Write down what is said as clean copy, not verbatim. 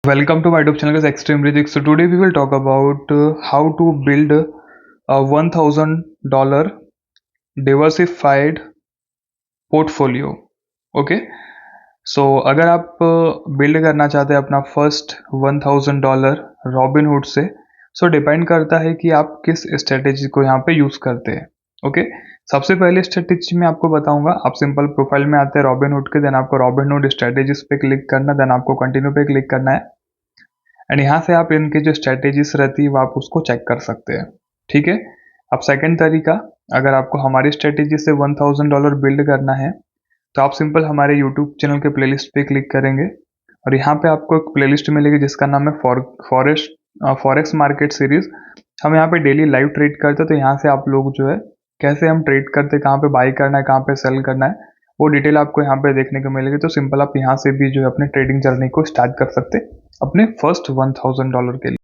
Welcome to my YouTube channel, guys. Extreme Risk. So today we will talk about how to build a $1,000 diversified portfolio. Okay, सो अगर आप build करना चाहते हैं अपना first $1,000 Robin Hood से, सो depend करता है कि आप किस स्ट्रेटेजी को यहाँ पे यूज़ करते हैं. ओके, सबसे पहले स्ट्रेटेजी मैं आपको बताऊंगा. आप सिंपल प्रोफाइल में आते हैं रॉबिनहुड के, देन आपको रॉबिनहुड स्ट्रेटेजीज पे क्लिक करना, देन आपको कंटिन्यू पे क्लिक करना है एंड यहाँ से आप इनके जो स्ट्रेटेजीज रहती है वो आप उसको चेक कर सकते हैं. ठीक है. अब सेकंड तरीका, अगर आपको हमारी स्ट्रेटेजी से $1,000 बिल्ड करना है तो आप सिंपल हमारे यूट्यूब चैनल के प्लेलिस्ट पे क्लिक करेंगे और यहाँ पे आपको एक प्लेलिस्ट मिलेगी जिसका नाम है फॉरेक्स मार्केट सीरीज. हम यहाँ पे डेली लाइव ट्रेड करते हैं, तो यहाँ से आप लोग जो है कैसे हम ट्रेड करते हैं, कहाँ पे बाई करना है, कहाँ पे सेल करना है, वो डिटेल आपको यहाँ पे देखने को मिलेगी. तो सिंपल आप यहाँ से भी जो है अपने ट्रेडिंग जर्नी को स्टार्ट कर सकते हैं अपने फर्स्ट $1,000 के लिए.